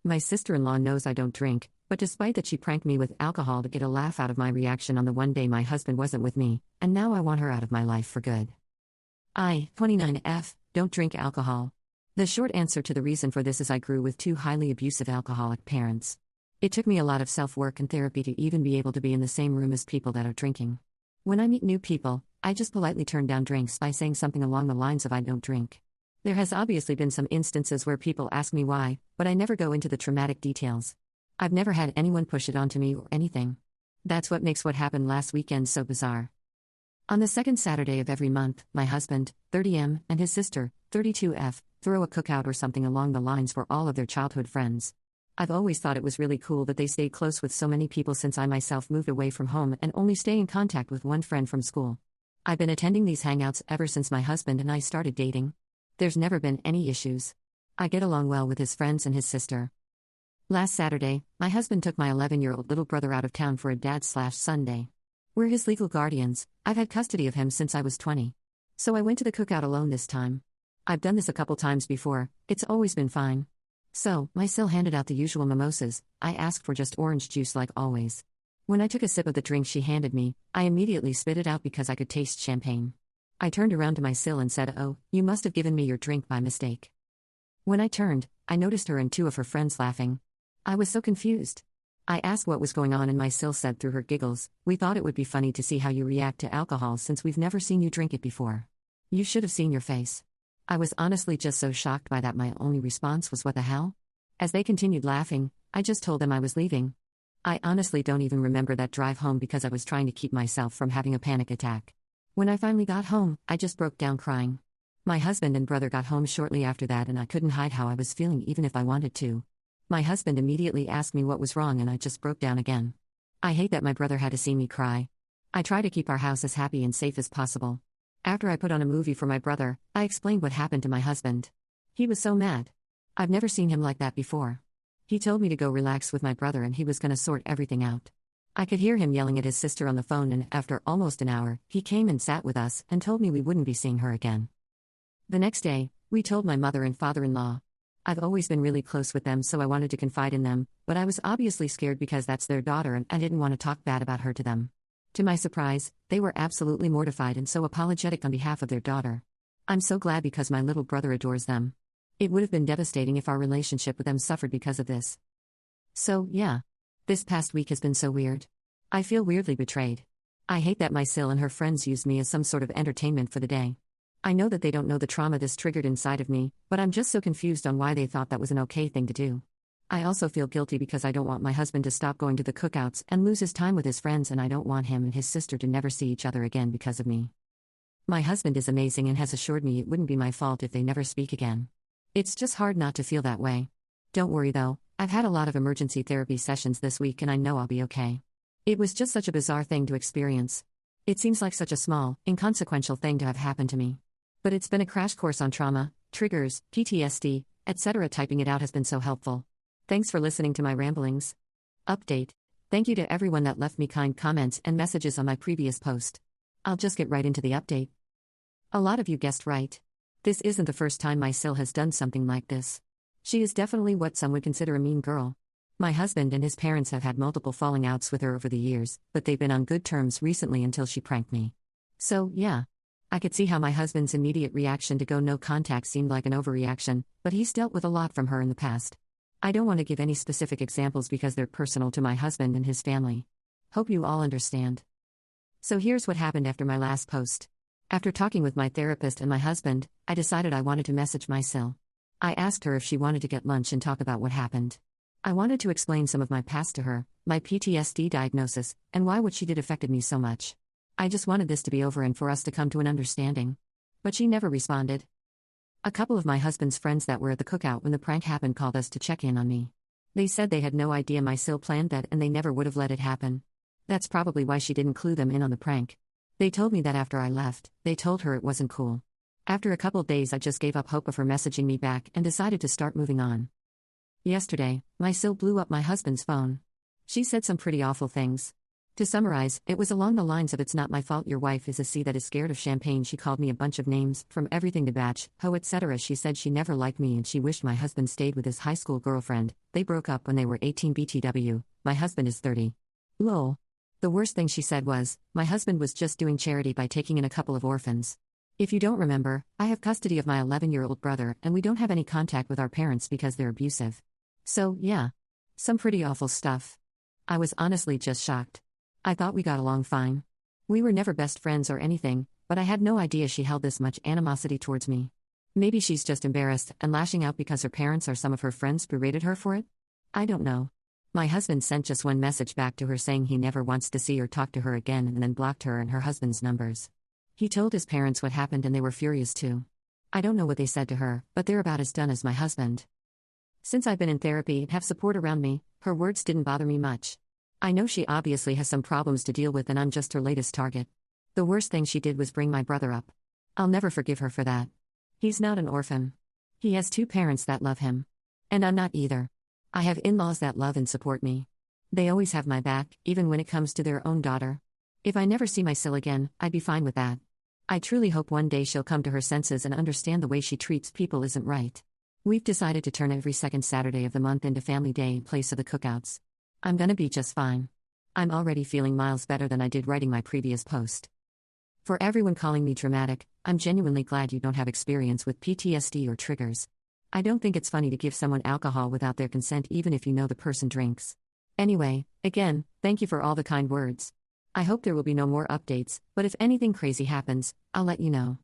My sister-in-law knows I don't drink, but despite that she pranked me with alcohol to get a laugh out of my reaction on the one day my husband wasn't with me, and now I want her out of my life for good. I, 29F, don't drink alcohol. The short answer to the reason for this is I grew with two highly abusive alcoholic parents. It took me a lot of self-work and therapy to even be able to be in the same room as people that are drinking. When I meet new people, I just politely turn down drinks by saying something along the lines of I don't drink. There has obviously been some instances where people ask me why, but I never go into the traumatic details. I've never had anyone push it onto me or anything. That's what makes what happened last weekend so bizarre. On the second Saturday of every month, my husband, 30M, and his sister, 32F, throw a cookout or something along the lines for all of their childhood friends. I've always thought it was really cool that they stayed close with so many people since I myself moved away from home and only stay in contact with one friend from school. I've been attending these hangouts ever since my husband and I started dating. There's never been any issues. I get along well with his friends and his sister. Last Saturday, my husband took my 11-year-old little brother out of town for a dad/son day. We're his legal guardians. I've had custody of him since I was 20. So I went to the cookout alone this time. I've done this a couple times before, it's always been fine. So, my Sil handed out the usual mimosas. I asked for just orange juice like always. When I took a sip of the drink she handed me, I immediately spit it out because I could taste champagne. I turned around to my Sil and said, "Oh, you must have given me your drink by mistake." When I turned, I noticed her and two of her friends laughing. I was so confused. I asked what was going on and my Sil said through her giggles, "We thought it would be funny to see how you react to alcohol since we've never seen you drink it before. You should have seen your face." I was honestly just so shocked by that my only response was what the hell? As they continued laughing, I just told them I was leaving. I honestly don't even remember that drive home because I was trying to keep myself from having a panic attack. When I finally got home, I just broke down crying. My husband and brother got home shortly after that and I couldn't hide how I was feeling even if I wanted to. My husband immediately asked me what was wrong and I just broke down again. I hate that my brother had to see me cry. I try to keep our house as happy and safe as possible. After I put on a movie for my brother, I explained what happened to my husband. He was so mad. I've never seen him like that before. He told me to go relax with my brother and he was gonna sort everything out. I could hear him yelling at his sister on the phone and after almost an hour, he came and sat with us and told me we wouldn't be seeing her again. The next day, we told my mother and father-in-law. I've always been really close with them so I wanted to confide in them, but I was obviously scared because that's their daughter and I didn't want to talk bad about her to them. To my surprise, they were absolutely mortified and so apologetic on behalf of their daughter. I'm so glad because my little brother adores them. It would have been devastating if our relationship with them suffered because of this. So, yeah. This past week has been so weird. I feel weirdly betrayed. I hate that my Sil and her friends used me as some sort of entertainment for the day. I know that they don't know the trauma this triggered inside of me, but I'm just so confused on why they thought that was an okay thing to do. I also feel guilty because I don't want my husband to stop going to the cookouts and lose his time with his friends and I don't want him and his sister to never see each other again because of me. My husband is amazing and has assured me it wouldn't be my fault if they never speak again. It's just hard not to feel that way. Don't worry though, I've had a lot of emergency therapy sessions this week and I know I'll be okay. It was just such a bizarre thing to experience. It seems like such a small, inconsequential thing to have happened to me. But it's been a crash course on trauma, triggers, PTSD, etc. Typing it out has been so helpful. Thanks for listening to my ramblings. Update. Thank you to everyone that left me kind comments and messages on my previous post. I'll just get right into the update. A lot of you guessed right. This isn't the first time my Sil has done something like this. She is definitely what some would consider a mean girl. My husband and his parents have had multiple falling outs with her over the years, but they've been on good terms recently until she pranked me. So, yeah. I could see how my husband's immediate reaction to go no contact seemed like an overreaction, but he's dealt with a lot from her in the past. I don't want to give any specific examples because they're personal to my husband and his family. Hope you all understand. So here's what happened after my last post. After talking with my therapist and my husband, I decided I wanted to message my Sil. I asked her if she wanted to get lunch and talk about what happened. I wanted to explain some of my past to her, my PTSD diagnosis, and why what she did affected me so much. I just wanted this to be over and for us to come to an understanding. But she never responded. A couple of my husband's friends that were at the cookout when the prank happened called us to check in on me. They said they had no idea my Sil planned that and they never would have let it happen. That's probably why she didn't clue them in on the prank. They told me that after I left, they told her it wasn't cool. After a couple days I just gave up hope of her messaging me back and decided to start moving on. Yesterday, my Sil blew up my husband's phone. She said some pretty awful things. To summarize, it was along the lines of "It's not my fault your wife is a C that is scared of champagne." She called me a bunch of names, from everything to batch, hoe, etc. She said she never liked me and she wished my husband stayed with his high school girlfriend. They broke up when they were 18 BTW. My husband is 30. Lol. The worst thing she said was, my husband was just doing charity by taking in a couple of orphans. If you don't remember, I have custody of my 11-year-old brother and we don't have any contact with our parents because they're abusive. So, yeah. Some pretty awful stuff. I was honestly just shocked. I thought we got along fine. We were never best friends or anything, but I had no idea she held this much animosity towards me. Maybe she's just embarrassed and lashing out because her parents or some of her friends berated her for it? I don't know. My husband sent just one message back to her saying he never wants to see or talk to her again and then blocked her and her husband's numbers. He told his parents what happened and they were furious too. I don't know what they said to her, but they're about as done as my husband. Since I've been in therapy and have support around me, her words didn't bother me much. I know she obviously has some problems to deal with and I'm just her latest target. The worst thing she did was bring my brother up. I'll never forgive her for that. He's not an orphan. He has two parents that love him. And I'm not either. I have in-laws that love and support me. They always have my back, even when it comes to their own daughter. If I never see my Sil again, I'd be fine with that. I truly hope one day she'll come to her senses and understand the way she treats people isn't right. We've decided to turn every second Saturday of the month into family day in place of the cookouts. I'm gonna be just fine. I'm already feeling miles better than I did writing my previous post. For everyone calling me dramatic, I'm genuinely glad you don't have experience with PTSD or triggers. I don't think it's funny to give someone alcohol without their consent even if you know the person drinks. Anyway, again, thank you for all the kind words. I hope there will be no more updates, but if anything crazy happens, I'll let you know.